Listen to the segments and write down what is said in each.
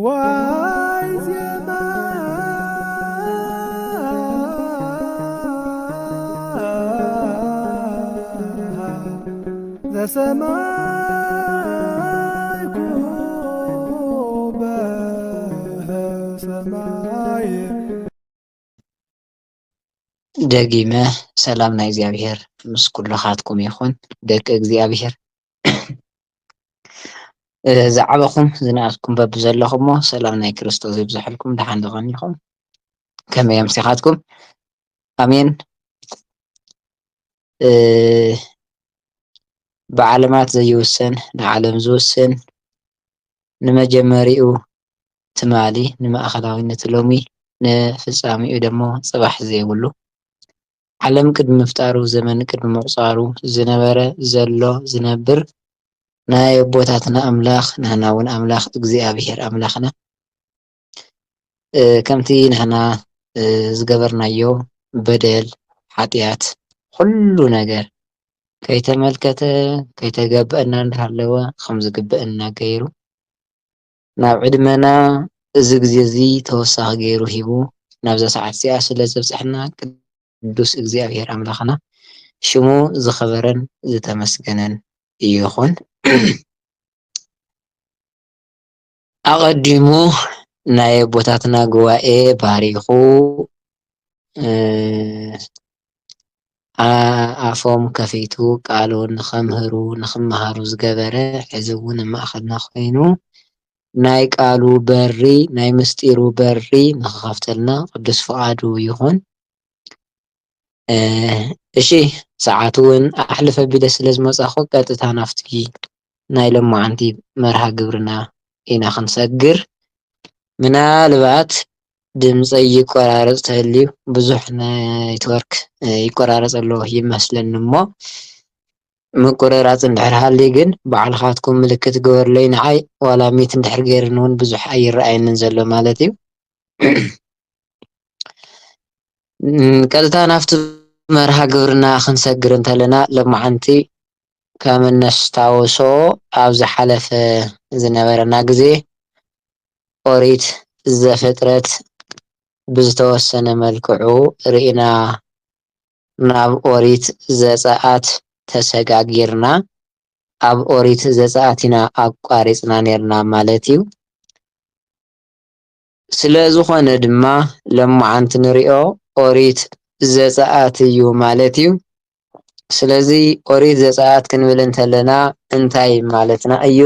ዋይ ዜማ ዘሰማይ ኩበ ሰማይ ደጊመ ሰላም ናይ እግዚአብሔር ምስ ኩልኻትኩም ይኹን ደቂ እግዚአብሔር ዝዓበኹም ዝነኣስኩም በቢ ዘለኹምሞ ሰላም ናይ ክርስቶስ ይብዛሕልኩም ደሓን ዝኾኒኹም ከመይ ኣምሲኻትኩም ኣሜን። ብዓለማት ዘይውሰን ንዓለም ዝውስን ንመጀመሪኡ ትማሊ ንማእኸላዊነት ሎሚ ንፍጻሚኡ ደሞ ጽባሕ ዘይብሉ ዓለም ቅድሚ ምፍጣሩ ዘመን ቅድሚ ምቁፃሩ ዝነበረ ዘሎ ዝነብር ናይ ኣቦታትና ኣምላኽ ንሕና እውን ኣምላኽ እግዚኣብሔር ኣምላኽና ከምቲ ንሕና ዝገበርናዮ በደል ሓጢኣት ኩሉ ነገር ከይተመልከተ ከይተገብአና እንዳሃለወ ከም ዝግብአና ገይሩ ናብ ዕድመና እዚ ግዜ እዚ ተወሳኺ ገይሩ ሂቡ ናብዛ ሰዓት እዚኣ ስለ ዘብፅሐና ቅዱስ እግዚኣብሔር ኣምላኽና ሽሙ ዝኸበረን ዝተመስገነን ይኹን። ኣቐዲሙ ናይ ኣቦታትና ጉባኤ ባሪኹ ኣፎም ከፊቱ ቃሉ ንኸምህሩ ንኽመሃሩ ዝገበረ ሕዚ እውን ኣብ ማእኸልና ኮይኑ ናይ ቃሉ በሪ ናይ ምስጢሩ በሪ ንኽኸፍተልና ቅዱስ ፍቓዱ ይኹን። እሺ ሰዓቱ እውን ኣሕልፈ ኣቢለ ስለ ዝመጻኹ ቀጥታ ናፍቲ ናይ ሎማዓንቲ መርሃ ግብርና ኢና ክንሰግር። ምናልባት ድምፀይ ይቆራረፅ ተሃልዩ ብዙሕ ኔትወርክ ይቆራረፅ ኣሎ ይመስለኒ እሞ ምቁርራፅ እንድሕር ሃልዩ ግን ባዕልኻትኩም ምልክት ግበርለይ ንዓይ ዋላ ሚት እንድሕር ገይርኒ እውን ብዙሕ ኣይረኣየንን ዘሎ ማለት እዩ። ቀጥታ ናፍቲ መርሃ ግብርና ክንሰግር እንተለና ሎማዓንቲ ከም እነስታውሶ ኣብ ዝሓለፈ ዝነበረና ግዜ ኦሪት ዘፍጥረት ብዝተወሰነ መልክዑ ርኢና ናብ ኦሪት ዘፀአት ተሰጋጊርና ኣብ ኦሪት ዘፀአት ኢና ኣቋሪፅና ነርና ማለት እዩ። ስለ ዝኾነ ድማ ሎማዓንቲ ንሪኦ ኦሪት ዘፀአት እዩ ማለት እዩ። ስለዚ ኦሪት ዘፀአት ክንብል እንተለና እንታይ ማለትና እዩ?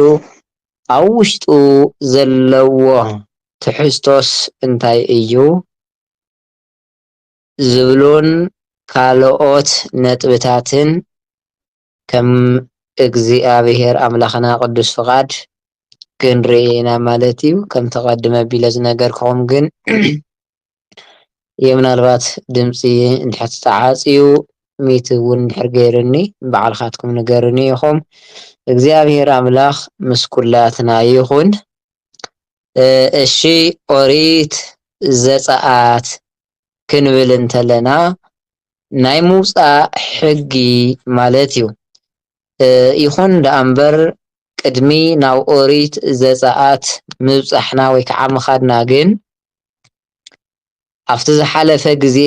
ኣብ ውሽጡ ዘለዎ ትሕዝቶስ እንታይ እዩ? ዝብሉን ካልኦት ነጥብታትን ከም እግዚኣብሔር ኣምላኽና ቅዱስ ፍቓድ ክንርኢ ኢና ማለት እዩ። ከም ተቐድመ ኣቢለ ዝነገርክኹም ግን ምናልባት ድምፂ እንድሕር ተዓፅዩ ሚት እውን እንድሕር ገይሩኒ ባዕልኻትኩም ንገሩኒ ኢኹም። እግዚኣብሔር ኣምላኽ ምስ ኩላትና ይኹን። እሺ ኦሪት ዘፀአት ክንብል እንተለና ናይ ምውፃእ ሕጊ ማለት እዩ። ይኹን ደኣ እምበር ቅድሚ ናብ ኦሪት ዘፀአት ምብፃሕና ወይ ከዓ ምኻድና ግን ኣብቲ ዝሓለፈ ግዜ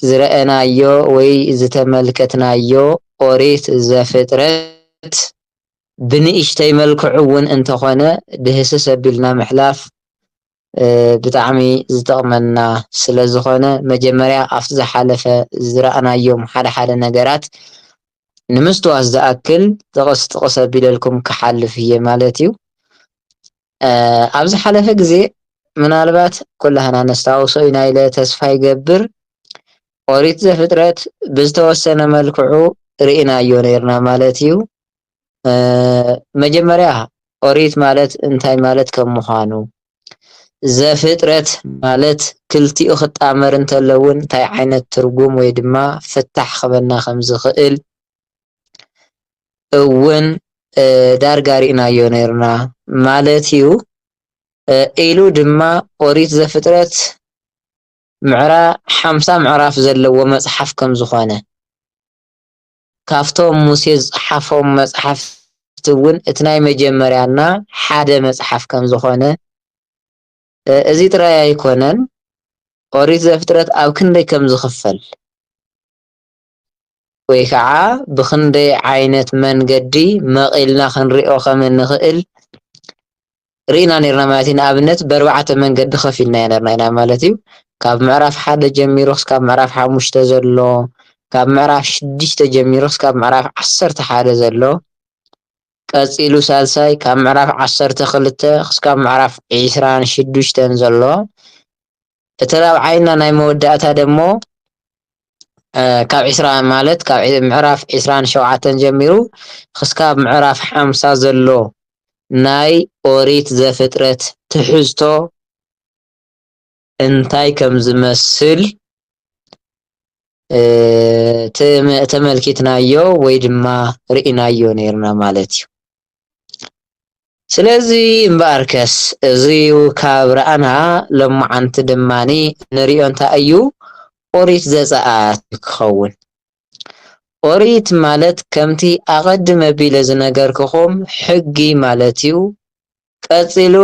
ዝረአናዮ ወይ ዝተመልከትናዮ ኦሪት ዘፍጥረት ብንእሽተይ መልክዑ እውን እንተኾነ ድህስስ ኣቢልና ምሕላፍ ብጣዕሚ ዝጠቕመና ስለ ዝኾነ መጀመርያ ኣብቲ ዝሓለፈ ዝረኣናዮም ሓደ ሓደ ነገራት ንምስትዋስ ዝኣክል ጥቕስ ጥቕስ ኣቢለልኩም ክሓልፍ እየ ማለት እዩ። ኣብ ዝሓለፈ ግዜ ምናልባት ኩላህና ነስታውሶ ኢና ኢለ ተስፋ ይገብር ኦሪት ዘፍጥረት ብዝተወሰነ መልክዑ ርኢናዮ ነርና ማለት እዩ። መጀመርያ ኦሪት ማለት እንታይ ማለት ከም ምዃኑ ዘፍጥረት ማለት ክልቲኡ ክጣመር እንተለውን እንታይ ዓይነት ትርጉም ወይ ድማ ፍታሕ ክበና ከም ዝኽእል እውን ዳርጋ ሪእናዮ ነርና ማለት እዩ። ኢሉ ድማ ኦሪት ዘፍጥረት 50 ምዕራፍ ዘለዎ መፅሓፍ ከም ዝኾነ ካብቶም ሙሴ ዝፀሓፎም መፅሓፍቲ እውን እቲ ናይ መጀመርያና ሓደ መፅሓፍ ከም ዝኾነ እዚ ጥራይ ኣይኮነን ኦሪት ዘፍጥረት ኣብ ክንደይ ከም ዝኽፈል ወይ ከዓ ብክንደይ ዓይነት መንገዲ መቂልና ክንሪኦ ከም እንኽእል ሪኢና ነርና ማለት እዩ። ንኣብነት ብኣርባዕተ መንገዲ ከፊልና ነርና ኢና ማለት እዩ። ካብ ምዕራፍ 1 ጀሚሩ ክሳብ ምዕራፍ 5 ዘሎ፣ ካብ ምዕራፍ 6 ጀሚሩ ክሳብ ምዕራፍ 11 ዘሎ፣ ቀፂሉ ሳልሳይ ካብ ምዕራፍ 12 ክሳብ ምዕራፍ 26 ዘሎ፣ እቲ ራብዓይና ናይ መወዳእታ ደሞ ካብ 20 ማለት ካብ ምዕራፍ 27 ጀሚሩ ክሳብ ምዕራፍ 50 ዘሎ ናይ ኦሪት ዘፍጥረት ትሕዝቶ እንታይ ከም ዝመስል ተመልኪትናዮ ወይ ድማ ርኢናዮ ነርና ማለት እዩ። ስለዚ እምበኣርከስ እዚ ካብ ረኣና ሎማዓንቲ ድማኒ ንሪኦ እንታይ እዩ ኦሪት ዘፀአት ክኸውን። ኦሪት ማለት ከምቲ ኣቐድመ ኣቢለ ዝነገርክኹም ሕጊ ማለት እዩ። ቀፂሉ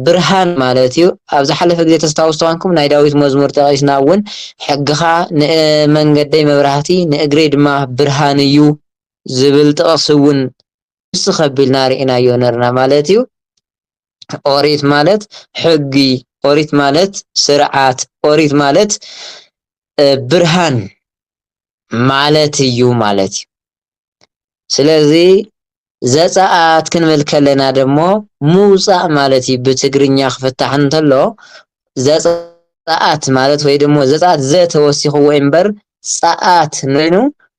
ብርሃን ማለት እዩ። ኣብ ዝሓለፈ ግዜ ተስታውሱ ተኮንኩም ናይ ዳዊት መዝሙር ጠቂስና እውን ሕግኻ ንመንገደይ መብራህቲ ንእግረይ ድማ ብርሃን እዩ ዝብል ጥቕሲ እውን ንሱ ከቢልና ርኢናዮ ነርና ማለት እዩ። ኦሪት ማለት ሕጊ፣ ኦሪት ማለት ስርዓት፣ ኦሪት ማለት ብርሃን ማለት እዩ ማለት እዩ። ስለዚ ዘፀአት ክንብል ከለና ደሞ ምውፃእ ማለት እዩ። ብትግርኛ ክፍታሕ እንተሎ ዘፀአት ማለት ወይ ደሞ ዘፀአት ዘ ተወሲኽዎ እምበር ፀአት ንይኑ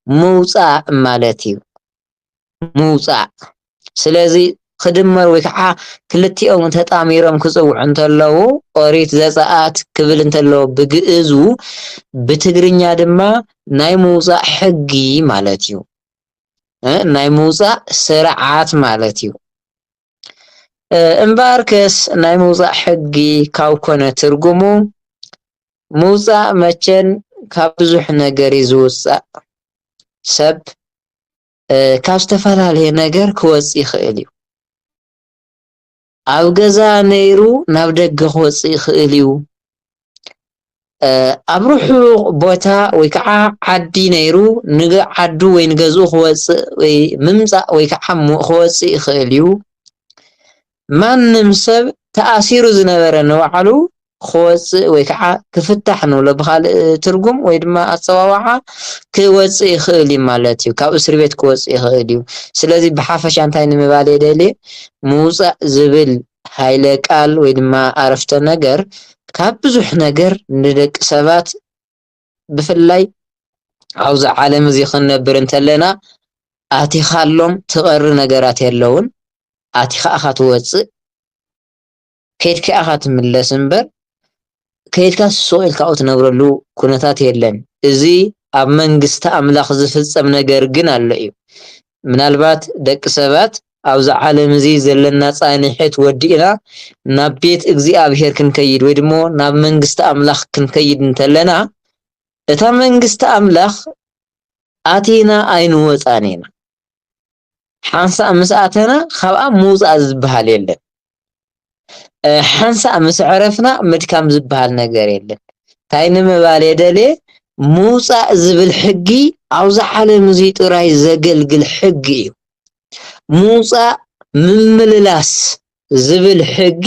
ምውፃእ ማለት እዩ። ምውፃእ ስለዚ ክድመር ወይ ከዓ ክልቲኦም ተጣሚሮም ክፅውዑ እንተለዉ ኦሪት ዘፀአት ክብል እንተሎ ብግእዙ ብትግርኛ ድማ ናይ ምውፃእ ሕጊ ማለት እዩ። ናይ ምውፃእ ስርዓት ማለት እዩ። እምበኣርከስ ናይ ምውፃእ ሕጊ ካብ ኮነ ትርጉሙ ምውፃእ መቸን ካብ ብዙሕ ነገር እዩ ዝውፃእ። ሰብ ካብ ዝተፈላለየ ነገር ክወፅእ ይኽእል እዩ። ኣብ ገዛ ነይሩ ናብ ደገ ክወፅእ ይኽእል እዩ። ኣብ ርሑቕ ቦታ ወይ ከዓ ዓዲ ነይሩ ንዓዱ ወይ ንገዝኡ ክወፅእ ወይ ምምፃእ ወይ ከዓ ክወፅእ ይኽእል እዩ። ማንም ሰብ ተኣሲሩ ዝነበረ ንባዕሉ ክወፅእ ወይ ከዓ ክፍታሕ ንብሎ ብካልእ ትርጉም ወይ ድማ ኣፀዋውዓ ክወፅእ ይኽእል እዩ ማለት እዩ። ካብ እስር ቤት ክወፅእ ይኽእል እዩ። ስለዚ ብሓፈሻ እንታይ ንምባል የደልየ ምውፃእ ዝብል ሃይለ ቃል ወይ ድማ ዓረፍተ ነገር ካብ ብዙሕ ነገር ንደቂ ሰባት ብፍላይ ኣብዚ ዓለም እዚ ክንነብር እንተለና ኣቲኻሎም ትቐሪ ነገራት የለውን። ኣቲኻ ኢኻ ትወፅእ ከይድካ ኢኻ ትምለስ እምበር ከይድካ ስቕ ኢልካ እትነብረሉ ኩነታት የለን። እዚ ኣብ መንግስቲ ኣምላኽ ዝፍፀም ነገር ግን ኣሎ እዩ። ምናልባት ደቂ ሰባት ኣብዚ ዓለም እዚ ዘለና ፃኒሕት ወዲእና ናብ ቤት እግዚኣብሄር ክንከይድ ወይ ድማ ናብ መንግስቲ ኣምላኽ ክንከይድ እንተለና እታ መንግስቲ ኣምላኽ ኣቲና ኣይንወፃን ኢና። ሓንሳእ ምስ ኣተና ካብኣ ምውፃእ ዝበሃል የለን። ሓንሳእ ምስ ዕረፍና ምድካም ዝበሃል ነገር የለን። እንታይ ንምባል የደልየ ምውፃእ ዝብል ሕጊ ኣብዚ ዓለም እዚ ጥራይ ዘገልግል ሕጊ እዩ። ምውፃእ ምምልላስ ዝብል ሕጊ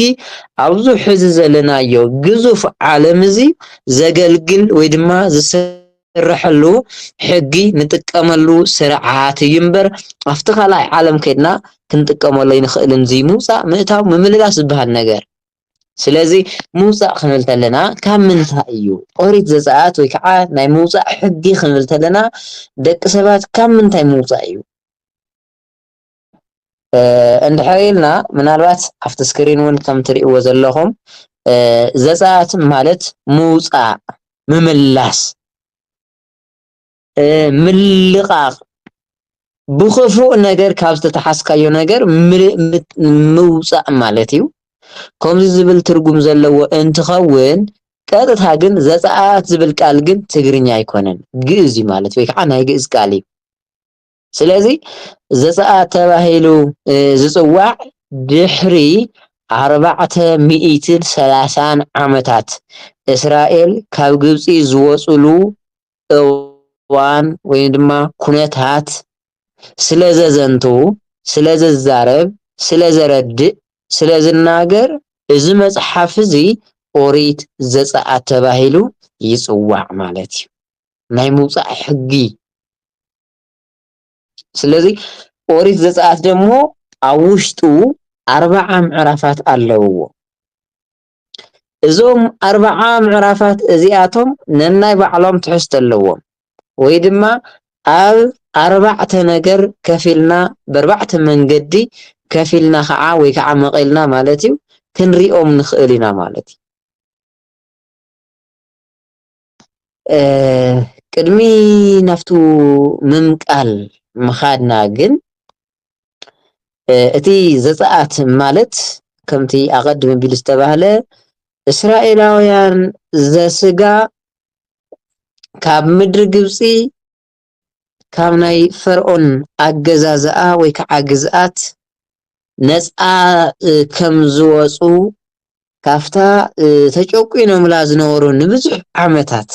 ኣብዚ ሕዚ ዘለናዮ ግዙፍ ዓለም እዚ ዘገልግል ወይ ድማ ዝስረሐሉ ሕጊ ንጥቀመሉ ስርዓት እዩ እምበር ኣብቲ ካልኣይ ዓለም ከይድና ክንጥቀመሉ ኣይንኽእልን። እዚ ምውፃእ ምእታው ምምልላስ ዝበሃል ነገር። ስለዚ ምውፃእ ክንብል ተለና ካብ ምንታይ እዩ ኦሪት ዘፀአት ወይ ከዓ ናይ ምውፃእ ሕጊ ክንብል ተለና ደቂ ሰባት ካብ ምንታይ ምውፃእ እዩ እንድሕር ኢልና ምናልባት ኣብቲ ስክሪን እውን ከም ትሪእዎ ዘለኹም ዘፀአት ማለት ምውፃእ፣ ምምላስ፣ ምልቓቕ ብክፉእ ነገር ካብ ዝተተሓዝካዮ ነገር ምውፃእ ማለት እዩ። ከምዚ ዝብል ትርጉም ዘለዎ እንትኸውን ቀጥታ ግን ዘፀአት ዝብል ቃል ግን ትግርኛ ኣይኮነን ግእዝ እዩ ማለት ወይ ከዓ ናይ ግእዝ ቃል እዩ። ስለዚ ዘፀአት ተባሂሉ ዝፅዋዕ ድሕሪ 430 ዓመታት እስራኤል ካብ ግብፂ ዝወፅሉ እዋን ወይ ድማ ኩነታት ስለ ዘዘንቱ ስለ ዘዛረብ ስለ ዘረድእ ስለ ዝናገር እዚ መፅሓፍ እዚ ኦሪት ዘፀአት ተባሂሉ ይፅዋዕ ማለት እዩ። ናይ ምውፃእ ሕጊ። ስለዚ ኦሪት ዘፀአት ደግሞ ኣብ ውሽጡ 40 ምዕራፋት ኣለውዎ። እዞም 40 ምዕራፋት እዚኣቶም ነናይ ባዕሎም ትሕዝቶ ኣለዎም። ወይ ድማ ኣብ 4 ነገር ከፊልና ብ4 መንገዲ ከፊልና ከዓ ወይ ከዓ መቂልና ማለት እዩ ክንሪኦም ንኽእል ኢና ማለት እዩ። ቅድሚ ናፍቱ ምምቃል ምኻድና ግን እቲ ዘፀአት ማለት ከምቲ ኣቐድም ኣቢሉ ዝተባህለ እስራኤላውያን ዘስጋ ካብ ምድሪ ግብፂ ካብ ናይ ፈርዖን ኣገዛዝኣ ወይ ከዓ ግዝኣት ነፃ ከም ዝወፁ ካፍታ ተጨቁኖምላ ዝነበሩ ንብዙሕ ዓመታት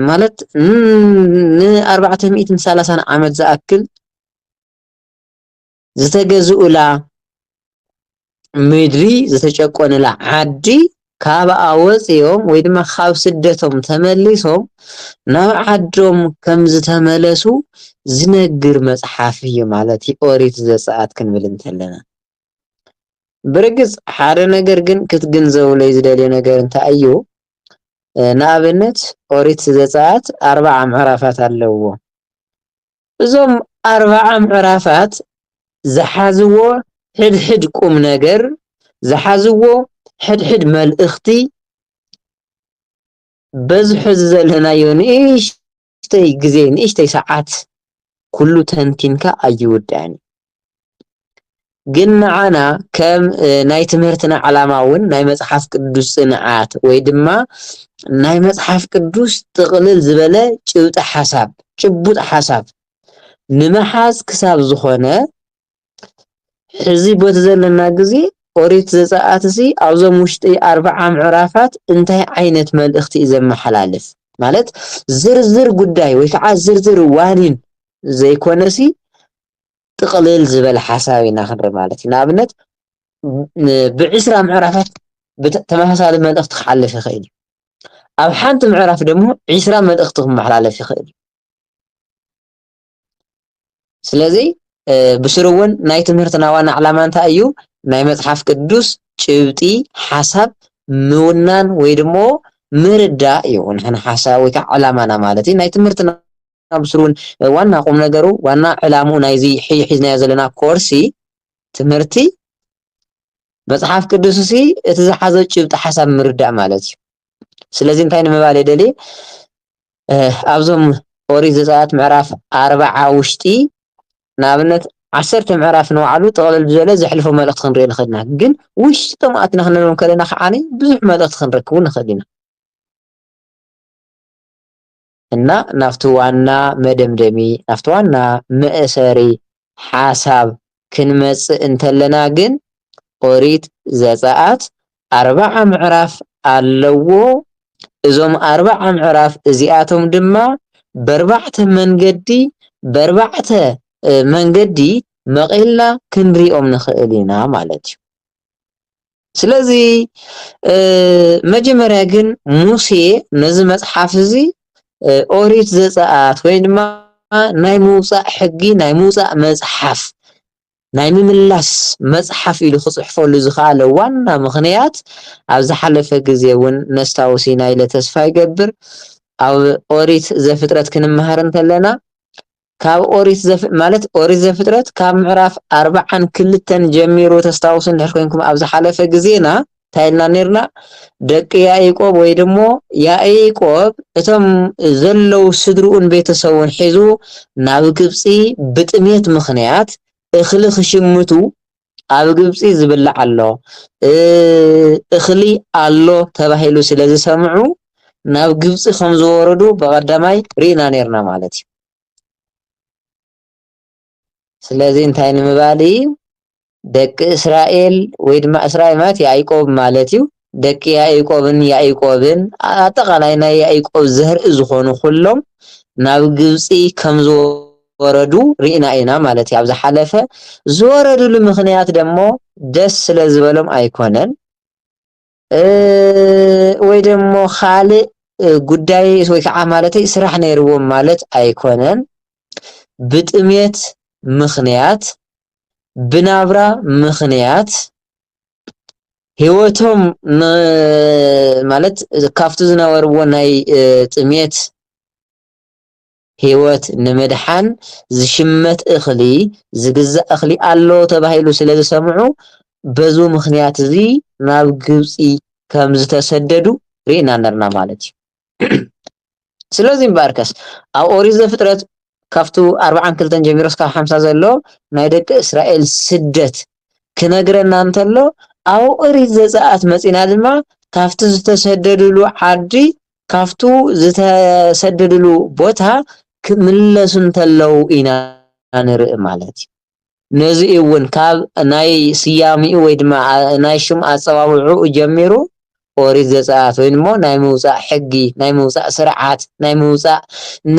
ማለት ን430 ዓመት ዝኣክል ዝተገዝኡላ ምድሪ ዝተጨቆኑላ ዓዲ ካብኣ ወፂኦም ወይ ድማ ካብ ስደቶም ተመሊሶም ናብ ዓዶም ከም ዝተመለሱ ዝነግር መፅሓፍ እዩ ማለት እዩ ኦሪት ዘፀአት ክንብል እንተለና። ብርግፅ ሓደ ነገር ግን ክትግንዘብለይ ዝደልዮ ነገር እንታይ እዩ? ንኣብነት ኦሪት ዘፀአት 40 ምዕራፋት ኣለውዎ። እዞም 40 ምዕራፋት ዝሓዝዎ ሕድሕድ ቁም ነገር ዝሓዝዎ ሕድሕድ መልእኽቲ በዝሑ ዘለናዮ ንእሽተይ ግዜ ንእሽተይ ሰዓት ኩሉ ተንቲንካ ኣይውዳእን። ግን ንዓና ከም ናይ ትምህርትና ዓላማ እውን ናይ መፅሓፍ ቅዱስ ፅንዓት ወይ ድማ ናይ መፅሓፍ ቅዱስ ጥቕልል ዝበለ ጭብጢ ሓሳብ ጭቡጥ ሓሳብ ንምሓዝ ክሳብ ዝኾነ ሕዚ ቦት ዘለና ግዜ ኦሪት ዘፀአት እዚ ኣብዞም ውሽጢ 40 ምዕራፋት እንታይ ዓይነት መልእኽቲ እዩ ዘመሓላልፍ ማለት ዝርዝር ጉዳይ ወይ ከዓ ዝርዝር ዋኒን ዘይኮነሲ ጥቕልል ዝበለ ሓሳብ ኢና ክንርኢ ማለት እዩ። ንኣብነት ብ20 ምዕራፋት ተመሳሳሊ መልእኽቲ ክሓልፍ ይኽእል እዩ። ኣብ ሓንቲ ምዕራፍ ደግሞ 20 መልእኽቲ ክመሓላለፍ ይኽእል እዩ። ስለዚ ብስሩ እውን ናይ ትምህርትና ዋና ዓላማ እንታይ እዩ? ናይ መፅሓፍ ቅዱስ ጭብጢ ሓሳብ ምውናን ወይ ድሞ ምርዳእ እዩ ንሕና ሓሳብ ወይ ከዓ ዓላማና ማለት እዩ። ናይ ትምህርትና ብስሩ እውን ዋና ቁም ነገሩ ዋና ዕላምኡ ናይዚ ሒዝናዮ ዘለና ኮርሲ ትምህርቲ መፅሓፍ ቅዱስ እዚ እቲ ዝሓዘ ጭብጢ ሓሳብ ምርዳእ ማለት እዩ። ስለዚ እንታይ ንምባል የደልየ ኣብዞም ኦሪት ዘፀአት ምዕራፍ 40 ውሽጢ ንኣብነት 10 ምዕራፍ ንባዕሉ ጥቕልል ዝበለ ዘሕልፎ መልእኽቲ ክንሪኦ ንኽእል ኢና። ግን ውሽጦም ኣትና ክንብሎም ከለና ከዓኒ ብዙሕ መልእኽቲ ክንረክብ ንኽእል ኢና እና ናብቲ ዋና መደምደሚ ናብቲ ዋና መእሰሪ ሓሳብ ክንመፅእ እንተለና ግን ኦሪት ዘፀአት 40 ምዕራፍ ኣለዎ። እዞም 40 ምዕራፍ እዚኣቶም ድማ ብ4 መንገዲ ብ4 መንገዲ መቂልና ክንሪኦም ንኽእል ኢና ማለት እዩ። ስለዚ መጀመርያ ግን ሙሴ ነዚ መፅሓፍ እዚ ኦሪት ዘፀአት ወይ ድማ ናይ ምውፃእ ሕጊ ናይ ምውፃእ መፅሓፍ ናይ ምምላስ መፅሓፍ ኢሉ ክፅሕፈሉ ዝኸኣለ ዋና ምኽንያት ኣብ ዝሓለፈ ግዜ እውን ነስታውሲ ኢና ኢለ ተስፋ ይገብር። ኣብ ኦሪት ዘፍጥረት ክንመሃር እንተለና ካብ ኦሪት ማለት ኦሪት ዘፍጥረት ካብ ምዕራፍ 42 ጀሚሩ ተስታውሱ እንድሕር ኮይንኩም ኣብ ዝሓለፈ ግዜና እንታይ ኢልና ነርና? ደቂ ያዕቆብ ወይ ድሞ ያዕቆብ እቶም ዘለው ስድርኡን ቤተሰቡን ሒዙ ናብ ግብፂ ብጥሜት ምኽንያት እኽሊ ክሽምቱ ኣብ ግብፂ ዝብላዕ ኣሎ እኽሊ ኣሎ ተባሂሉ ስለ ዝሰምዑ ናብ ግብፂ ከም ዝወረዱ ብቐዳማይ ሪእና ነርና ማለት እዩ። ስለዚ እንታይ ንምባል ደቂ እስራኤል ወይ ድማ እስራኤል ማለት ያዕቆብ ማለት እዩ ደቂ ያዕቆብን ኣጠቃላይ ናይ ያዕቆብ ዘርኢ ዝኾኑ ኩሎም ናብ ግብፂ ከም ዝወረዱ ርኢና ኢና ማለት እዩ። ኣብ ዝሓለፈ ዝወረድሉ ምክንያት ደሞ ደስ ስለ ዝበሎም ኣይኮነን ወይ ደሞ ካልእ ጉዳይ ወይ ከዓ ማለት ስራሕ ነይርዎም ማለት ኣይኮነን ብጥሜት ምክንያት ብናብራ ምክንያት ህይወቶም ማለት ካብቲ ዝነበርዎ ናይ ጥሜት ህይወት ንምድሓን ዝሽመት እኽሊ ዝግዛእ እኽሊ ኣሎ ተባሂሉ ስለ ዝሰምዑ በዙ ምክንያት እዚ ናብ ግብፂ ከም ዝተሰደዱ ርኢና ነርና ማለት እዩ። ስለዚ እምበኣርከስ ኣብ ኦሪት ዘፍጥረት ካብቱ 42 ጀሚሮ እስካብ 50 ዘሎ ናይ ደቂ እስራኤል ስደት ክነግረና እንተሎ ኣብ ኦሪት ዘፀአት መፂና ድማ ካብቲ ዝተሰደድሉ ዓዲ ካብቱ ዝተሰደድሉ ቦታ ክምለሱ እንተለው ኢና ንርኢ ማለት እዩ። ነዚ እውን ካብ ናይ ስያሚኡ ወይ ድማ ናይ ሽም ኣፀዋውዑ ጀሚሩ ኦሪት ዘፀአት ወይ ድማ ናይ ምውፃእ ሕጊ ናይ ምውፃእ ስርዓት ናይ ምውፃእ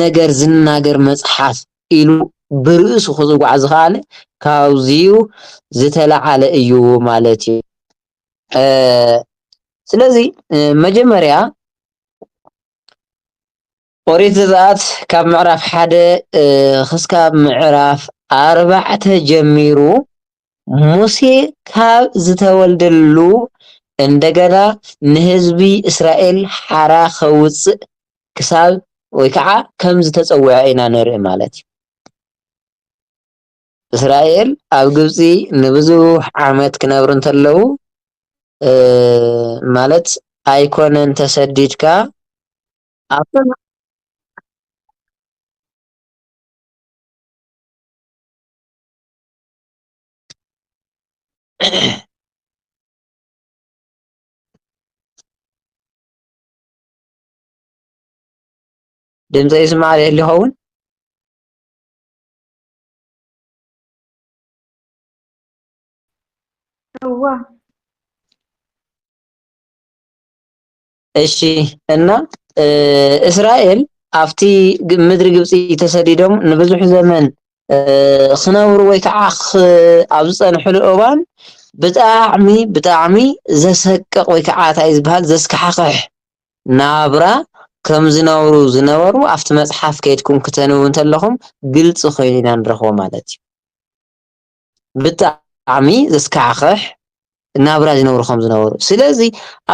ነገር ዝናገር መፅሓፍ ኢሉ ብርእሱ ክፅዋዕ ዝኸኣለ ካብዚኡ ዝተለዓለ እዩ ማለት እዩ። ስለዚ መጀመርያ ኦሪት ዘፀአት ካብ ምዕራፍ 1 ክስካብ ምዕራፍ 4 ጀሚሩ ሙሴ ካብ ዝተወልደሉ እንደገና ንህዝቢ እስራኤል ሓራ ከውፅእ ክሳብ ወይ ከዓ ከም ዝተፀውዐ ኢና ንርኢ ማለት እዩ። እስራኤል ኣብ ግብፂ ንብዙሕ ዓመት ክነብሩ እንተለው ማለት ኣይኮነን ተሰዲድካ ኣብቶም ድምፂ ይስማዕ ይኸውን እሺ እና እስራኤል ኣብቲ ምድሪ ግብፂ ተሰዲዶም ንብዙሕ ዘመን ክነብሩ ወይ ከዓ ኣብ ዝፀንሕሉ እዋን ብጣዕሚ ዘሰቅቕ ወይ ከዓ እንታይ ዝበሃል ዘስካሕክሕ ናብራ ከም ዝነበሩ ኣብቲ መፅሓፍ ከይድኩም ክተንብቡ እንተለኹም ግልፂ ኮይኑ ኢና ንረኽቦ ማለት እዩ። ብጣዕሚ ዘስካሕክሕ ናብራ ዝነብሩ ከም ዝነበሩ ስለዚ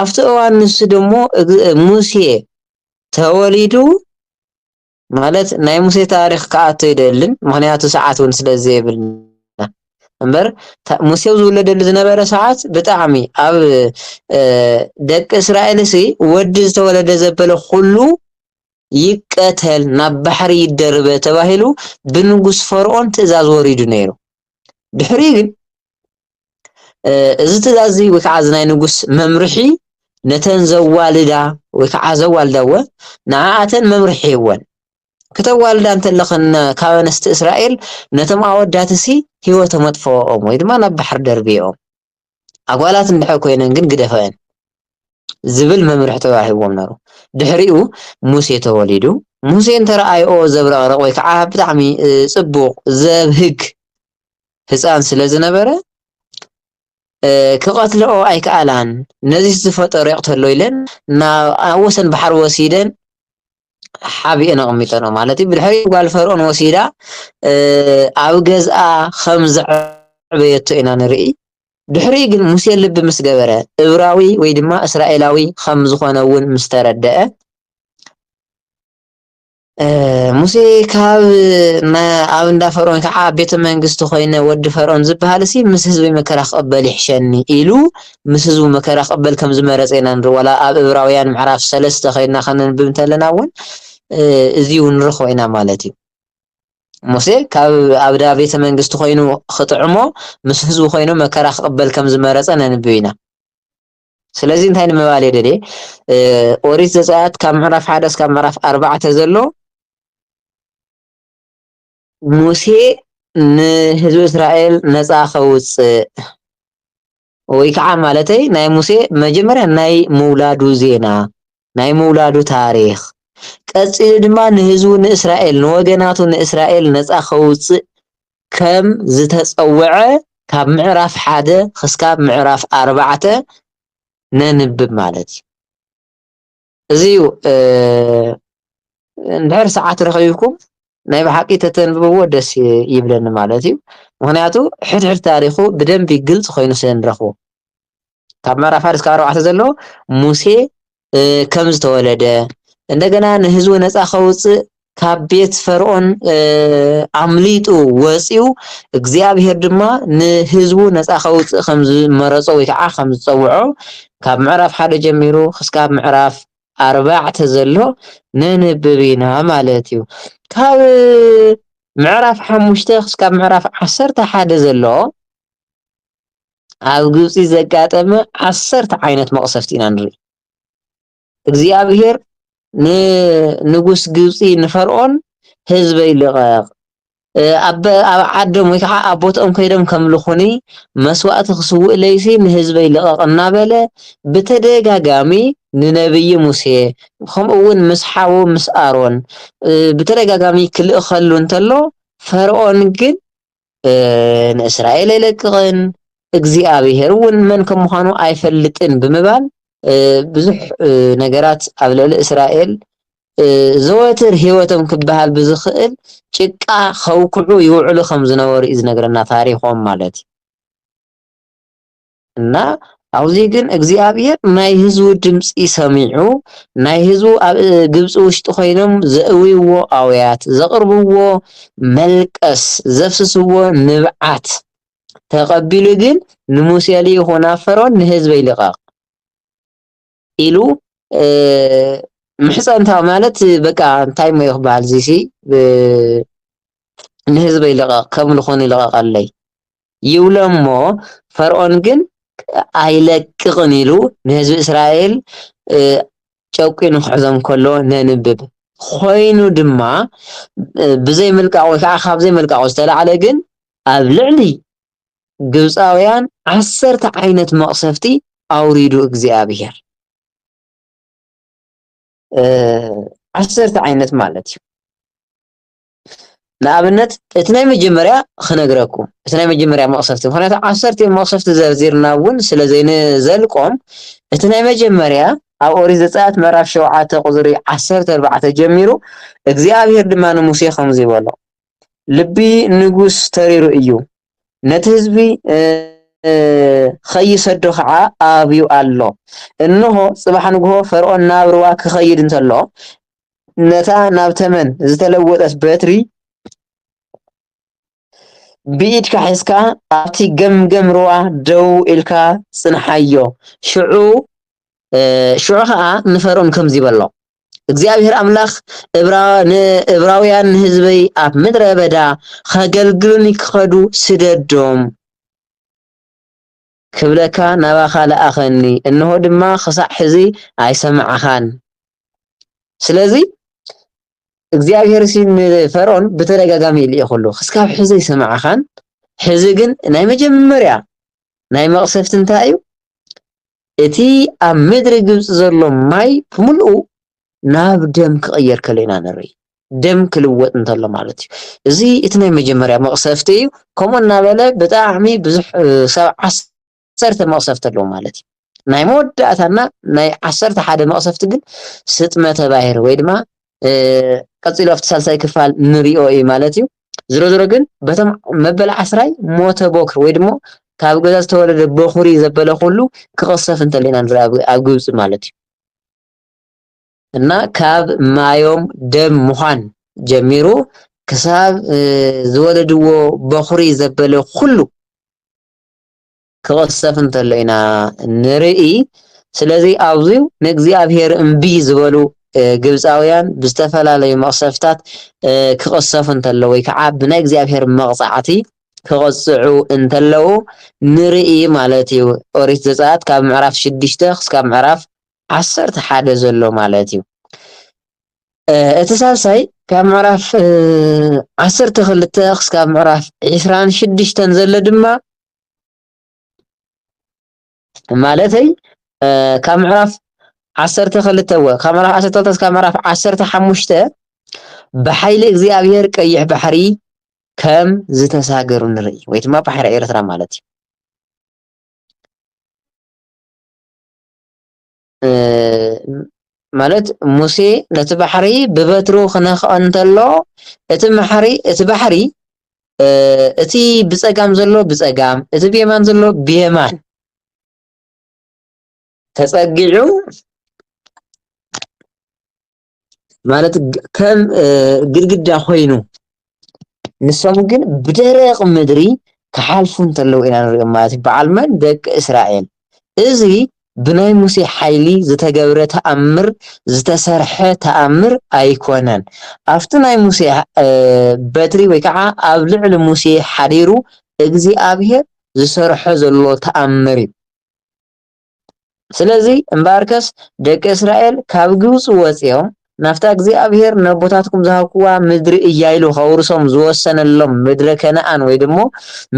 ኣብቲ እዋን ንሱ ደሞ ሙሴ ተወሊዱ ማለት ናይ ሙሴ ታሪክ ክኣቶ ይደልን ምክንያቱ ሰዓት እውን ስለዘየብልና እምበር ሙሴ ዝውለደሉ ዝነበረ ሰዓት ብጣዕሚ ኣብ ደቂ እስራኤል ወዲ ዝተወለደ ዘበለ ኩሉ ይቀተል ናብ ባሕሪ ይደርበ ተባሂሉ ብንጉስ ፈርዖን ትእዛዝ ወሪዱ ነይሩ። ድሕሪ ግን እዚ ትእዛዝ ወይ ከዓ ናይ ንጉስ መምርሒ ነተን ዘዋልዳ ወይ ከዓ ዘዋልዳወ ንዓኣተን መምርሒ ይወን ከተዋልዳ እንተለኸን ካብ ኣንስቲ እስራኤል ነቶም ኣወዳት ሂወቶም መጥፍኦም ወይ ድማ ናብ ባሕሪ ደርቢኦም ኣጓላት እንድሕር ኮይነን ግን ግደፈአን ዝብል መምርሒ ተዋሂቦም ነይሩ። ድሕሪኡ ሙሴ ተወሊዱ ሙሴ እንተረኣይኦ ዘብረቕረቕ ወይ ከዓ ብጣዕሚ ፅቡቕ ዘብህግ ህፃን ስለ ዝነበረ ክቐትልኦ ኣይከኣላን ነዚ ዝፈጠሮ ይቕተሎ ኢለን ናብ ወሰን ባሕሪ ወሲደን ሓቢአን ኣቐሚጠንኦ ማለት እዩ። ብድሕሪ ጓል ፈርዖን ወሲዳ ኣብ ገዝኣ ከም ዘዕበየቶ ኢና ንርኢ። ድሕሪ ግን ሙሴ ልቢ ምስ ገበረ ዕብራዊ ወይ ድማ እስራኤላዊ ከም ዝኾነ እውን ምስ ተረድአ ሙሴ ካብ ኣብ እንዳ ፈርዖን ከዓ ቤተ መንግስቲ ኮይነ ወዲ ፈርዖን ዝበሃል ምስ ህዝቢ መከራ ክቕበል ይሕሸኒ ኢሉ ምስ ህዝቡ መከራ ክቕበል ከም ዝመረፀ ኢና ንርኢ። ዋላ ኣብ ዕብራውያን ምዕራፍ 3 ከይድና ከነንብብ እንተለና እውን እዚ እውን ንረኽቦ ኢና ማለት እዩ። ሙሴ ካብ ኣብ ዳ ቤተ መንግስቲ ኮይኑ ክጥዕሞ ምስ ህዝቡ ኮይኑ መከራ ክቕበል ከም ዝመረፀ ነንብብ ኢና። ስለዚ እንታይ ንምባል የደልየ ኦሪት ዘፀአት ካብ ምዕራፍ 1 እስካብ ምዕራፍ 4 ዘሎ ሙሴ ንህዝቢ እስራኤል ነፃ ከውፅእ ወይ ከዓ ማለተይ ናይ ሙሴ መጀመርያ ናይ ምውላዱ ዜና ናይ ምውላዱ ታሪክ ቀፂሉ ድማ ንህዝቡ ንእስራኤል ንወገናቱ ንእስራኤል ነፃ ከውፅእ ከም ዝተፀውዐ ካብ ምዕራፍ 1 ክሳብ ምዕራፍ 4 ነንብብ ማለት እዩ። እዚ እንድሕር ሰዓት ረኺብኩም ናይ ብሓቂ ተተንብብዎ ደስ ይብለኒ ማለት እዩ። ምክንያቱ ሕድሕድ ታሪኹ ብደንቢ ግልፂ ኮይኑ ስለ ንረኽቦ ካብ ምዕራፍ 1 ክሳብ 4 ዘሎ ሙሴ ከም ዝተወለደ እንደገና ንህዝቡ ነፃ ከውፅእ ካብ ቤት ፈርዖን ኣምሊጡ ወፂኡ እግዚኣብሔር ድማ ንህዝቡ ነፃ ከውፅእ ከም ዝመረፆ ወይ ከዓ ከም ዝፀውዖ ካብ ምዕራፍ 1 ጀሚሩ ክሳብ ምዕራፍ 4 ዘሎ ነንብብ ኢና ማለት እዩ። ካብ ምዕራፍ 5 ክሳብ ምዕራፍ 11 ዘሎ ኣብ ግብፂ ዘጋጠመ 10 ዓይነት መቕሰፍቲ ኢና ንርኢ። እግዚኣብሔር ንንጉስ ግብፂ ንፈርዖን ህዝበይ ልቐቕ ኣብ ዓዶም ወይ ከዓ ኣብ ቦትኦም ከይዶም ከምልኹኒ መስዋእቲ ክስውእ ለይሲ ንህዝበይ ልቐቕ እናበለ ብተደጋጋሚ ንነብይ ሙሴ ከምኡ እውን ምስ ሓዉ ምስ ኣሮን ብተደጋጋሚ ክልእኸሉ እንተሎ ፈርዖን ግን ንእስራኤል ኣይለቅቕን እግዚኣብሔር እውን መን ከም ምዃኑ ኣይፈልጥን ብምባል ብዙሕ ነገራት ኣብ ልዕሊ እስራኤል ዘወትር ሂወቶም ክበሃል ብዝኽእል ጭቃ ከውክዑ ይውዕሉ ከም ዝነበሩ እዩ ዝነግረና ታሪኾም ማለት እዩ። እና ኣብዚ ግን እግዚኣብሔር ናይ ህዝቡ ድምፂ ሰሚዑ ናይ ህዝቡ ኣብ ግብፂ ውሽጢ ኮይኖም ዘእውይዎ ኣውያት ዘቕርብዎ መልቀስ ዘፍስስዎ ንብዓት ተቐቢሉ ግን ንሙሴ ይኹን ኣብ ፈርዖን ንህዝበይ ልቐቕ ኢሉ ምሕፀንታ ማለት በቃ እንታይ ሞ ይኽበሃል ዚሲ ንህዝበይ ልቐቕ ከምልኹኒ ልቐቐለይ ይብሎ እሞ ፈርዖን ግን ኣይለቅቕን ኢሉ ንህዝቢ እስራኤል ጨቂኑ ክሕዞም ከሎ ነንብብ ኮይኑ ድማ ብዘይ ምልቃቕ ወይ ከዓ ካብ ዘይ ምልቃቕ ዝተላዕለ ግን ኣብ ልዕሊ ግብፃውያን 10 ዓይነት መቕሰፍቲ ኣውሪዱ እግዚኣብሔር 10 ዓይነት ማለት እዩ። ንኣብነት እቲ ናይ መጀመርያ ክነግረኩም እቲ ናይ መጀመርያ መቕሰፍቲ ምክንያቱ 10 መቕሰፍቲ ዘርዚርና እውን ስለ ዘይንዘልቆም እቲ ናይ መጀመርያ ኣብ ኦሪት ዘፀአት ምዕራፍ 7 ቁፅሪ 14 ጀሚሩ እግዚኣብሔር ድማ ንሙሴ ከምዚ ይበሎ ልቢ ንጉስ ተሪሩ እዩ ነቲ ህዝቢ ከይሰዶ ከዓ ኣብዩ ኣሎ እንሆ ፅባሕ ንግሆ ፈርዖን ናብ ሩባ ክኸይድ እንተሎ ነታ ናብ ተመን ዝተለወጠት በትሪ ብኢድካ ሒዝካ ኣብቲ ገምገም ሩባ ደው ኢልካ ፅንሓዮ ሽዑ ከዓ ንፈርዖን ከምዚ ይበሎ እግዚአብሔር አምላክ ዕብራውያን ህዝበይ ኣብ ምድረ በዳ ከገልግሉኒ ክኸዱ ስደዶም ክብለካ ናባኻ ለኣኸኒ እንሆ ድማ ክሳዕ ሕዚ ኣይሰምዓኻን። ስለዚ እግዚአብሔር ፈርዖን ብተደጋጋሚ ኢልዮ ከሎ ክስካብ ሕዚ ኣይሰምዓኻን ሕዚ ግን ናይ መጀመርያ ናይ መቕሰፍቲ እንታይ እዩ እቲ ኣብ ምድሪ ግብፂ ዘሎ ማይ ብምልኡ ናብ ደም ክቕየር ከሎ ኢና ንርኢ ደም ክልወጥ እንተሎ ማለት እዩ እዚ እቲ ናይ መጀመርያ መቕሰፍቲ እዩ ከምኡ እናበለ ብጣዕሚ ብዙሕ ሰብ 10 መቕሰፍቲ ኣለዎ ማለት እዩ ናይ መወዳእታና ናይ 11 መቕሰፍቲ ግን ስጥመተ ባሕሪ ወይ ድማ ቀፂሉ ኣብቲ ሳልሳይ ክፋል ንሪኦ እዩ ማለት እዩ ዝሮ ዝሮ ግን በቶም መበል 10 ሞተ ቦክር ወይ ድማ ካብ ገዛ ዝተወለደ በኹሪ ዘበለ ኩሉ ክቐሰፍ እንተሎ ኢና ንርኢ ኣብ ግብፂ ማለት እዩ እና ካብ ማዮም ደም ምዃን ጀሚሩ ክሳብ ዝወለድዎ በኹሪ ዘበለ ኩሉ ክቐሰፍ እንተሎ ኢና ንርኢ ስለዚ ኣብዚ ንእግዚአብሔር እምቢ ዝበሉ ግብፃውያን ብዝተፈላለዩ መቕሰፍታት ክቐሰፉ እንተሎ ወይ ከዓ ብናይ እግዚኣብሔር መቕፃዕቲ ክቐፅዑ እንተለው ንርኢ ማለት እዩ ኦሪት ዘፀአት ካብ ምዕራፍ 6 ክሳብ ምዕራፍ 11 ዘሎ ማለት እዩ እቲ ሳልሳይ ካብ ምዕራፍ 12 ክሳብ ምዕራፍ 26 ዘሎ ድማ ማለተይ ካብ ምዕራፍ 12 ካብ ምዕራፍ 12 ክሳብ ምዕራፍ 15 ብሓይሊ እግዚኣብሔር ቀይሕ ባሕሪ ከም ዝተሳገሩ ንርኢ ወይ ድማ ባሕሪ ኤርትራ ማለት እዩ ማለት ሙሴ ነቲ ባሕሪ ብበትሩ ክነኽኦ እንተሎ እቲ ባሕሪ እቲ ብፀጋም ዘሎ ብፀጋም እቲ ብየማን ዘሎ ብየማን ተፀጊዑ ማለት ከም ግድግዳ ኮይኑ ንሶም ግን ብደረቕ ምድሪ ክሓልፉ እንተለው ኢና ንሪኦም ማለት እዩ በዓል መን ደቂ እስራኤል እዚ ብናይ ሙሴ ሓይሊ ዝተገብረ ተኣምር ዝተሰርሐ ተኣምር ኣይኮነን ኣብቲ ናይ ሙሴ በትሪ ወይ ከዓ ኣብ ልዕሊ ሙሴ ሓዲሩ እግዚኣብሔር ዝሰርሖ ዘሎ ተኣምር እዩ ስለዚ እምበኣርከስ ደቂ እስራኤል ካብ ግብፂ ወፂኦም ናፍታ እግዚኣብሔር ነቦታትኩም ዝሃብክዋ ምድሪ እያኢሉ ከውርሶም ዝወሰነሎም ምድረ ከነኣን ወይ ድሞ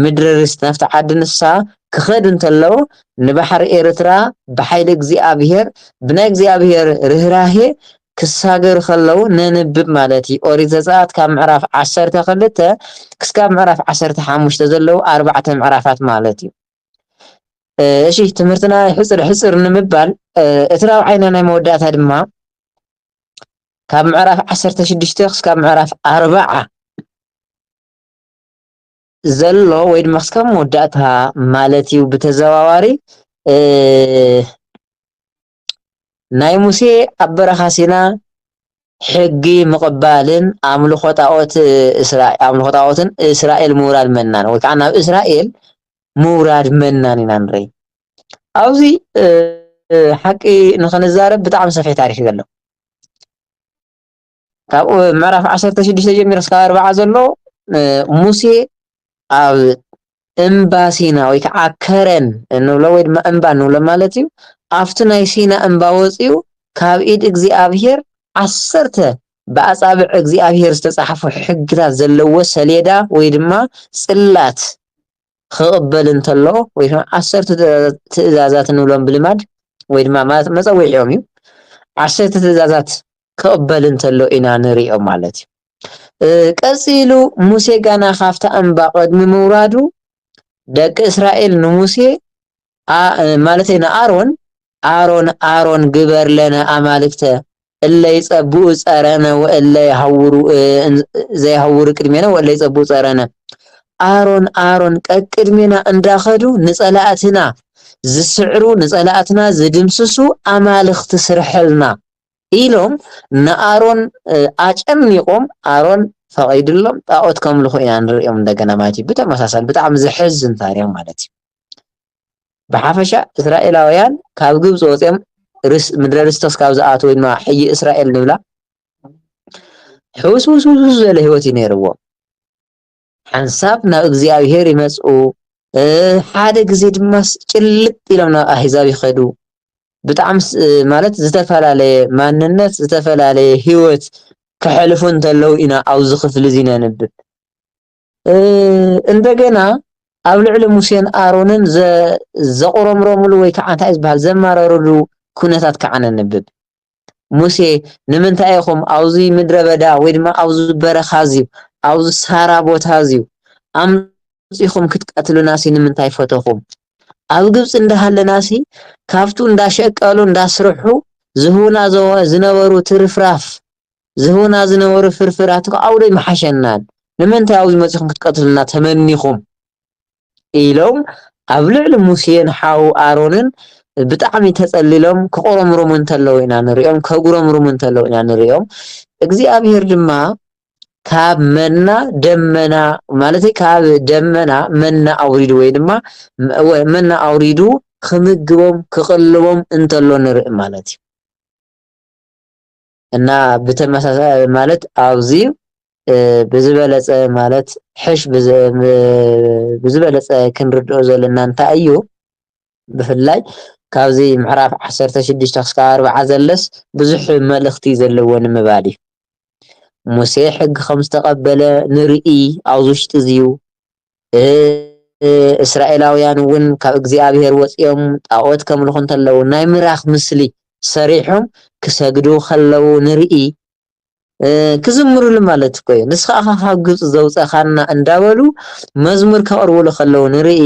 ምድሪ ርስቲ ናፍቲ ዓዲ ንሳ ክኸድ እንተለው ንባሕሪ ኤርትራ ብሓይሊ እግዚኣብሔር ብናይ እግዚኣብሔር ርህራሄ ክሳገሩ ከለው ነንብብ ማለት እዩ ኦሪት ዘፀአት ካብ ምዕራፍ 12 ክሳብ ምዕራፍ 15 ዘለው 4 ምዕራፋት ማለት እዩ እሺ ትምህርትና ሕፅር ንምባል እቲ ራብዓይና ናይ መወዳእታ ድማ ካብ ምዕራፍ 16 ክሳብ ምዕራፍ 40 ዘሎ ወይ ድማ ክሳብ መወዳእታ ማለት እዩ ብተዘዋዋሪ ናይ ሙሴ ኣብ በረኻ ሲና ሕጊ ምቕባልን ኣምልኾ ጣዖትን እስራኤል ምውራድ መናን ወይ ከዓ ናብ እስራኤል ምውራድ መናን ኢና ንርኢ ኣብዚ ሓቂ ንኽንዛረብ ብጣዕሚ ሰፊሕ ታሪክ እዩ ዘሎ ካብ ምዕራፍ 16 ጀሚሩ ክሳብ 40 ዘሎ ሙሴ ኣብ እምባ ሲና ወይ ከዓ ከረን እንብሎ ወይ ድማ እምባ እንብሎ ማለት እዩ ኣብቲ ናይ ሲና እምባ ወፂኡ ካብ ኢድ እግዚኣብሔር 10 ብኣጻብዕ እግዚኣብሔር ዝተጻሕፉ ሕግታት ዘለዎ ሰሌዳ ወይ ድማ ጽላት ክቕበል እንተሎ ወይ ድማ 10 ትእዛዛት እንብሎም ብልማድ ወይ ድማ መፀዊዕኦም እዩ 10 ትእዛዛት ክቕበል እንተሎ ኢና ንሪኦም ማለት እዩ ቀፂሉ ሙሴ ጋና ካብታ እምባ ቅድሚ ምውራዱ ደቂ እስራኤል ንሙሴ ማለተይ ንኣሮን ግበር ለነ ኣማልክተ እለ ይፀብኡ ፀረነ ወእለ ዘይሃውሩ ቅድሜና ወእለ ይፀብኡ ፀረነ ኣሮን ቀቅድሜና እንዳኸዱ ንፀላእትና ዝስዕሩ ንፀላእትና ዝድምስሱ ኣማልክቲ ስርሐልና ኢሎም ንኣሮን ኣጨኒቆም ኣሮን ፈቒድሎም ጣዖት ከምልኹ ኢና ንሪኦም እንደገና ማለት እዩ ብተመሳሳሊ ብጣዕሚ ዝሕዝን ታሪክ ማለት እዩ ብሓፈሻ እስራኤላውያን ካብ ግብፂ ወፂኦም ምድረ ርስቲ ክሳብ ዝኣትው ወይ ድማ ሕጂ እስራኤል ንብላ ሕውስውስ ዝበለ ሂወት እዩ ነይርዎም ሓንሳብ ናብ እግዚኣብሔር ይመፅኡ ሓደ ግዜ ድማ ጭልጥ ኢሎም ናብ ኣሕዛብ ይኸዱ ብጣዕሚ ማለት ዝተፈላለየ ማንነት ዝተፈላለየ ሂወት ክሕልፉ እንተለው ኢና ኣብዚ ክፍሊ እዚ ነንብብ እንደገና ኣብ ልዕሊ ሙሴን ኣሮንን ዘቑረምረምሉ ወይ ከዓ እንታይ ዝበሃል ዘማረርሉ ኩነታት ከዓ ነንብብ ሙሴ ንምንታይ ኢኹም ኣብዚ ምድረ በዳ ወይ ድማ ኣብዚ በረኻ እዚ ኣብዚ ሳራ ቦታ እዚ ኣምፂኹም ክትቀትሉናሲ ንምንታይ ፈተኹም ኣብ ግብፂ እንዳሃለናሲ ካብቱ እንዳሸቀሉ እንዳስርሑ ዝህቡና ዝነበሩ ትርፍራፍ ዝህቡና ዝነበሩ ፍርፍራት ኣብዶ ይመሓሸናን ንምንታይ ኣብዚ መፂኹም ክትቀትሉና ተመኒኹም ኢሎም ኣብ ልዕሊ ሙሴን ሓው ኣሮንን ብጣዕሚ ተጸሊሎም ክቆረምሩሙ እንተለው ኢና ንሪኦም ከጉረምሩሙ እንተለው ኢና ንሪኦም እግዚኣብሔር ድማ ካብ መና ደመና ማለት ካብ ደመና መና ኣውሪዱ ወይ ድማ መና ኣውሪዱ ክምግቦም ክቕልቦም እንተሎ ንርኢ ማለት እዩ እና ብተመሳሳሊ ማለት ኣብዚ ብዝበለፀ ማለት ሕሽ ብዝበለፀ ክንርድኦ ዘለና እንታይ እዩ ብፍላይ ካብዚ ምዕራፍ 16 ክሳብ 40 ዘለስ ብዙሕ መልእኽቲ ዘለዎ ንምባል እዩ ሙሴ ሕጊ ከም ዝተቐበለ ንርኢ ኣብዚ ውሽጢ እዚዩ እስራኤላውያን እውን ካብ እግዚኣብሔር ወፂኦም ጣዖት ከምልኹ እንተለዉ ናይ ምራኽ ምስሊ ሰሪሖም ክሰግዱ ከለዉ ንርኢ ክዝምሩሉ ማለት እኮ እዩ ንስኻ ካብ ግብፂ ዘውፀኻና እንዳበሉ መዝሙር ከቕርብሉ ከለዉ ንርኢ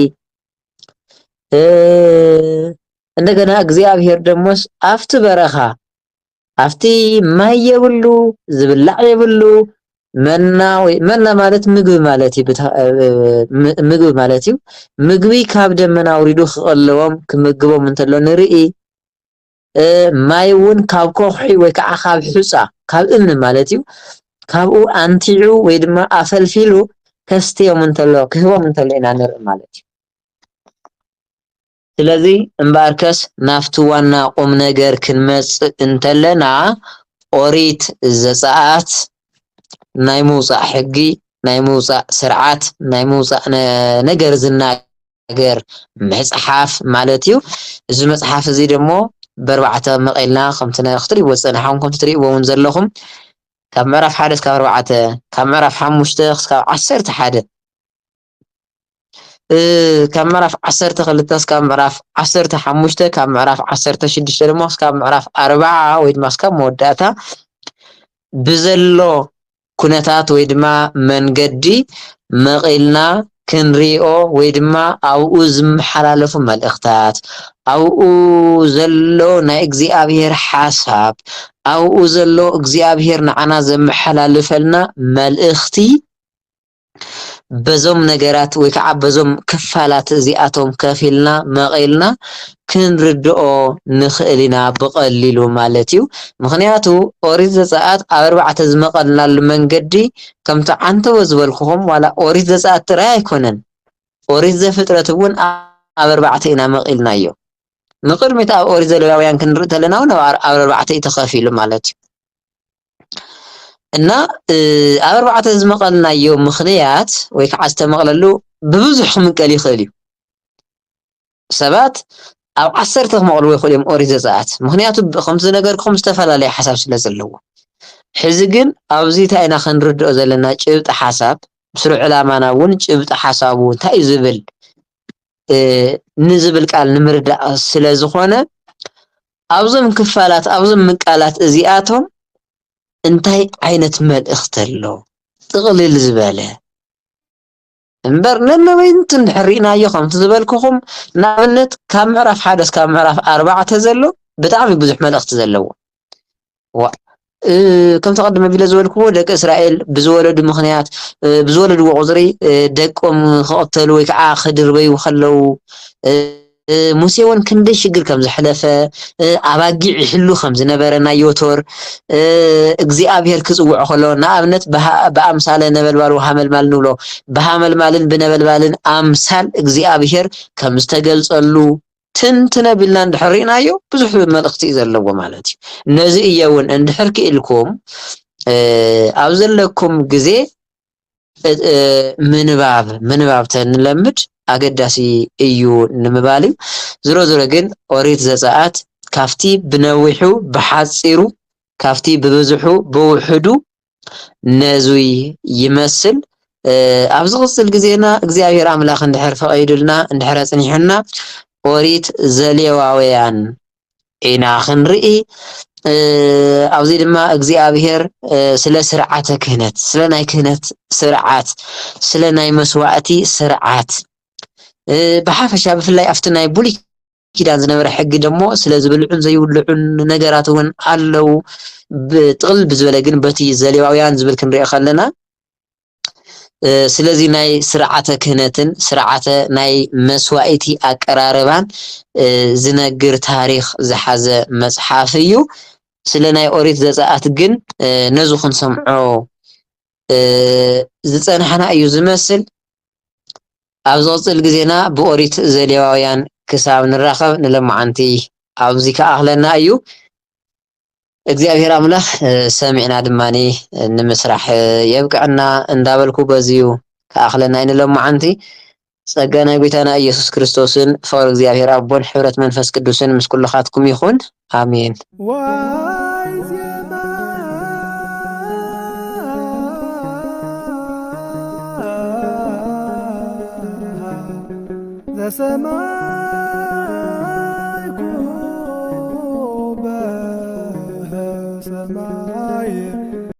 እንደገና እግዚአብሔር ደሞስ አፍቲ በረኻ አፍቲ ማይ የብሉ ዝብላዕ የብሉ መና ማለት ምግቢ ማለት እዩ ምግቢ ማለት እዩ ምግቢ ካብ ደመና አውሪዱ ክቐልቦም ክምግቦም እንተሎ ንርኢ ማይ እውን ካብ ኮውሒ ወይ ከዓ ካብ ሑፃ ካብ እምኒ ማለት እዩ ካብኡ አንቲዑ ወይ ድማ አፈልፊሉ ከስትዮም እንተሎ ክህቦም እንተሎ ኢና ንርኢ ማለት እዩ ስለዚህ እምበርከስ ናፍቲ ዋና ቁም ነገር ክንመጽእ እንተለና ኦሪት ዘጸአት ናይ ምውፃእ ሕጊ ናይ ምውፃእ ስርዓት ናይ ምውፃእ ነገር ዝናገር መጽሓፍ ማለት እዩ እዚ መጽሓፍ እዚ ደሞ በርባዕተ መቐልና ከምቲ ክትሪእዎ ዝፀናሕኩም ከምቲ ትሪእዎ እውን ዘለኹም ካብ ምዕራፍ 1 እስካብ 4 ካብ ምዕራፍ 5 እስካብ 11 ካብ ምዕራፍ 12 እስካብ ምዕራፍ 15 ካብ ምዕራፍ 16 ድማ እስካብ ምዕራፍ 40 ወይ ድማ እስካብ መወዳእታ ብዘሎ ኩነታት ወይ ድማ መንገዲ መቒልና ክንሪኦ ወይ ድማ ኣብኡ ዝመሓላለፉ መልእኽታት ኣብኡ ዘሎ ናይ እግዚአብሔር ሓሳብ ኣብኡ ዘሎ እግዚአብሔር ንዓና ዘመሓላልፈልና መልእኽቲ በዞም ነገራት ወይ ከዓ በዞም ክፋላት እዚኣቶም ከፊልና መቒልና ክንርድኦ ንኽእል ኢና ብቐሊሉ ማለት እዩ ምክንያቱ ኦሪት ዘጸአት ኣብ 4 ዝመቐልናሉ መንገዲ ከምቲ ዓንተወ ዝበልኩኹም ዋላ ኦሪት ዘጸአት ጥራይ ኣይኮነን ኦሪት ዘፍጥረት እውን ኣብ 4 ኢና መቒልናዮ ንቅድሚት ኣብ ኦሪት ዘሌዋውያን ክንርኢ ተለና እውን ኣብ 4 እዩ ተኸፊሉ ማለት እዩ እና ኣብ 4 ዝመቐልናዮ ምኽንያት ወይ ከዓ ዝተመቕለሉ ብብዙሕ ክምቀል ይኽእል እዩ ሰባት ኣብ 10 ክመቕልዎ ይኽእሉ እዮም ኦሪት ዘጸአት ምክንያቱ ከምቲ ዝነገርኩም ዝተፈላለየ ሓሳብ ስለ ዘለዎ ሕዚ ግን ኣብዚ እንታይ ኢና ክንርድኦ ዘለና ጭብጢ ሓሳብ ስሩዕ ዕላማና እውን ጭብጢ ሓሳቡ እንታይ ዝብል ንዝብል ቃል ንምርዳእ ስለ ዝኾነ ኣብዞም ክፋላት ኣብዞም ምቃላት እዚኣቶም እንታይ ዓይነት መልእኽቲ ኣሎ ጥቕልል ዝበለ እምበር ነነወይንቲ እንድሕሪእናዮ ከምቲ ዝበልኩኹም ንኣብነት ካብ ምዕራፍ 1 እስካብ ምዕራፍ 4 ዘሎ ብጣዕሚ ብዙሕ መልእኽቲ ዘለዎ ከም ተቐድመ ቢለ ዝበልክዎ ደቂ እስራኤል ብዝወለዱ ምኽንያት ብዝወለድዎ ቁፅሪ ደቆም ክቕተሉ ወይ ከዓ ክድርበዩ ከለው ሙሴ እውን ክንደይ ሽግር ከም ዘሕለፈ ኣባጊዕ ይሕሉ ከም ዝነበረ ናይ ዮቶር እግዚአብሔር ክጽውዖ ከሎ ንኣብነት ብኣምሳለ ነበልባል ወሃመልማል ንብሎ ብሃመልማልን ብነበልባልን ኣምሳል እግዚአብሔር ከም ዝተገልጸሉ ትንትነ ቢልና እንድሕሪእናዮ ብዙሕ መልእኽቲ ዘለዎ ማለት እዩ ነዚ እየ እውን እንድሕር ክኢልኩም ኣብ ዘለኩም ግዜ ምንባብ ተንለምድ ኣገዳሲ እዩ ንምባል እዩ ዝሮ ዝሮ ግን ኦሪት ዘጸአት ካፍቲ ብነዊሑ ብሓጺሩ ካፍቲ ብብዙሑ ብውሕዱ ነዙይ ይመስል ኣብ ዝቕፅል ግዜና እግዚአብሔር ኣምላኽ እንድሕር ፈቒዱልና እንድሕር ኣጽኒሑና ኦሪት ዘሌዋውያን ኢና ክንርኢ ኣብዚ ድማ እግዚአብሔር ስለ ስርዓተ ክህነት ስለ ናይ ክህነት ስርዓት ስለ ናይ መስዋዕቲ ስርዓት ብሓፈሻ ብፍላይ ኣብቲ ናይ ብሉይ ኪዳን ዝነበረ ሕጊ ደሞ ስለ ዝብልዑን ዘይብልዑን ነገራት እውን ኣለው ብጥቕል ብዝበለ ግን በቲ ዘሌዋውያን ዝብል ክንሪኦ ከለና ስለዚ ናይ ስርዓተ ክህነትን ስርዓተ ናይ መስዋዕቲ ኣቀራርባን ዝነግር ታሪክ ዝሓዘ መጽሓፍ እዩ ስለ ናይ ኦሪት ዘጸአት ግን ነዙ ክንሰምዖ ዝጸንሐና እዩ ዝመስል ኣብ ዝቕፅል ግዜና ብኦሪት ዘሌዋውያን ክሳብ ንራኸብ ንለማዓንቲ ኣብዚ ከኣኽለና እዩ እግዚአብሔር ኣምላኽ ሰሚዕና ድማኒ ንምስራሕ የብቅዕና እንዳበልኩ በዚዩ ከኣኽለና ንለማዓንቲ ጸጋ ናይ ጎይታና ኢየሱስ ክርስቶስን ፍቅሪ እግዚአብሔር ኣቦን ሕብረት መንፈስ ቅዱስን ምስ ኩልኻትኩም ይኹን አሜን ተሰማይኩ በሰማይ